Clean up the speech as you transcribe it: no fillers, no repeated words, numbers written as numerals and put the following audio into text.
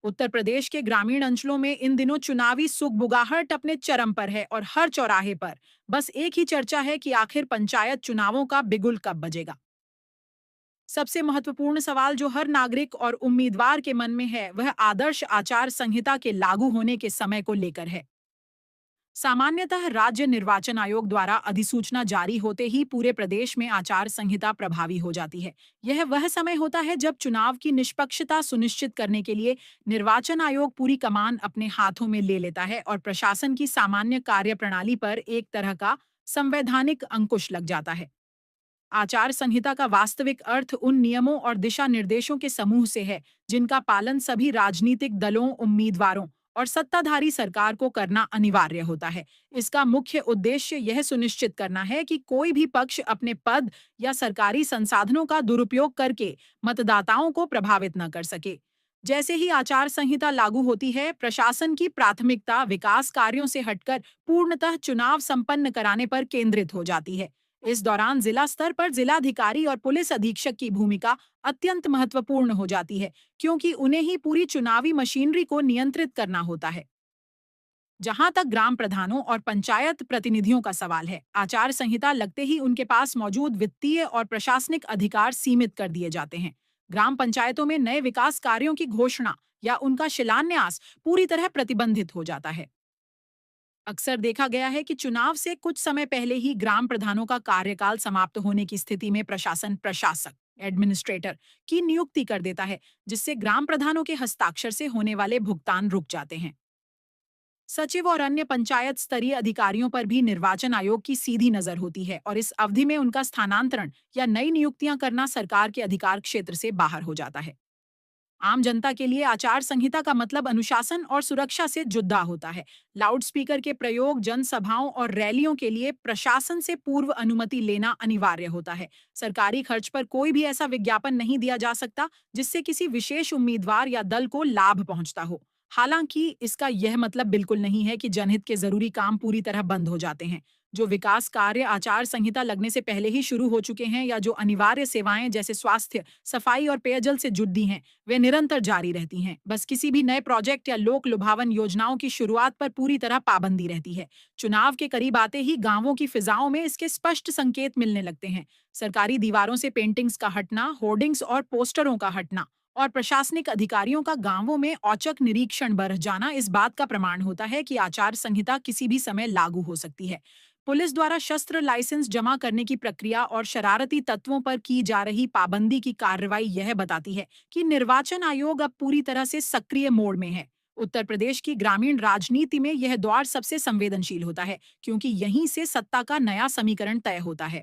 उत्तर प्रदेश के ग्रामीण अंचलों में इन दिनों चुनावी सुगबुगाहट अपने चरम पर है और हर चौराहे पर बस एक ही चर्चा है कि आखिर पंचायत चुनावों का बिगुल कब बजेगा। सबसे महत्वपूर्ण सवाल जो हर नागरिक और उम्मीदवार के मन में है वह आदर्श आचार संहिता के लागू होने के समय को लेकर है। सामान्यतः राज्य निर्वाचन आयोग द्वारा अधिसूचना जारी होते ही पूरे प्रदेश में आचार संहिता प्रभावी हो जाती है। यह वह समय होता है जब चुनाव की निष्पक्षता सुनिश्चित करने के लिए निर्वाचन आयोग पूरी कमान अपने हाथों में ले लेता है और प्रशासन की सामान्य कार्यप्रणाली पर एक तरह का संवैधानिक अंकुश लग जाता है। आचार संहिता का वास्तविक अर्थ उन नियमों और दिशा निर्देशों के समूह से है जिनका पालन सभी राजनीतिक दलों, उम्मीदवारों और सत्ताधारी सरकार को करना अनिवार्य होता है। इसका मुख्य उद्देश्य यह सुनिश्चित करना है कि कोई भी पक्ष अपने पद या सरकारी संसाधनों का दुरुपयोग करके मतदाताओं को प्रभावित न कर सके। जैसे ही आचार संहिता लागू होती है, प्रशासन की प्राथमिकता विकास कार्यों से हटकर पूर्णतः चुनाव संपन्न कराने पर केंद्रित हो जाती है। इस दौरान जिला स्तर पर जिलाधिकारी और पुलिस अधीक्षक की भूमिका अत्यंत महत्वपूर्ण हो जाती है, क्योंकि उन्हें ही पूरी चुनावी मशीनरी को नियंत्रित करना होता है। जहां तक ग्राम प्रधानों और पंचायत प्रतिनिधियों का सवाल है, आचार संहिता लगते ही उनके पास मौजूद वित्तीय और प्रशासनिक अधिकार सीमित कर दिए जाते हैं। ग्राम पंचायतों में नए विकास कार्यों की घोषणा या उनका शिलान्यास पूरी तरह प्रतिबंधित हो जाता है। अक्सर देखा गया है कि चुनाव से कुछ समय पहले ही ग्राम प्रधानों का कार्यकाल समाप्त होने की स्थिति में प्रशासन प्रशासक एडमिनिस्ट्रेटर की नियुक्ति कर देता है, जिससे ग्राम प्रधानों के हस्ताक्षर से होने वाले भुगतान रुक जाते हैं। सचिव और अन्य पंचायत स्तरीय अधिकारियों पर भी निर्वाचन आयोग की सीधी नजर होती है और इस अवधि में उनका स्थानांतरण या नई नियुक्तियां करना सरकार के अधिकार क्षेत्र से बाहर हो जाता है। आम जनता के लिए आचार संहिता का मतलब अनुशासन और सुरक्षा से जुड़ा होता है। लाउडस्पीकर के प्रयोग, जनसभाओं और रैलियों के लिए प्रशासन से पूर्व अनुमति लेना अनिवार्य होता है। सरकारी खर्च पर कोई भी ऐसा विज्ञापन नहीं दिया जा सकता जिससे किसी विशेष उम्मीदवार या दल को लाभ पहुंचता हो। हालांकि इसका यह मतलब बिल्कुल नहीं है कि जनहित के जरूरी काम पूरी तरह बंद हो जाते हैं। जो विकास कार्य आचार संहिता लगने से पहले ही शुरू हो चुके हैं या जो अनिवार्य सेवाएं जैसे स्वास्थ्य, सफाई और पेयजल से जुड़ी हैं, वे निरंतर जारी रहती हैं। बस किसी भी नए प्रोजेक्ट या लोक लुभावन योजनाओं की शुरुआत पर पूरी तरह पाबंदी रहती है। चुनाव के करीब आते ही गांवों की फिजाओं में इसके स्पष्ट संकेत मिलने लगते हैं। सरकारी दीवारों से पेंटिंग्स का हटना, होर्डिंग्स और पोस्टरों का हटना और प्रशासनिक अधिकारियों का गांवों में औचक निरीक्षण बढ़ जाना इस बात का प्रमाण होता है कि आचार संहिता किसी भी समय लागू हो सकती है। पुलिस द्वारा शस्त्र लाइसेंस जमा करने की प्रक्रिया और शरारती तत्वों पर की जा रही पाबंदी की कार्रवाई यह बताती है कि निर्वाचन आयोग अब पूरी तरह से सक्रिय मोड में है। उत्तर प्रदेश की ग्रामीण राजनीति में यह दौर सबसे संवेदनशील होता है, क्योंकि यहीं से सत्ता का नया समीकरण तय होता है।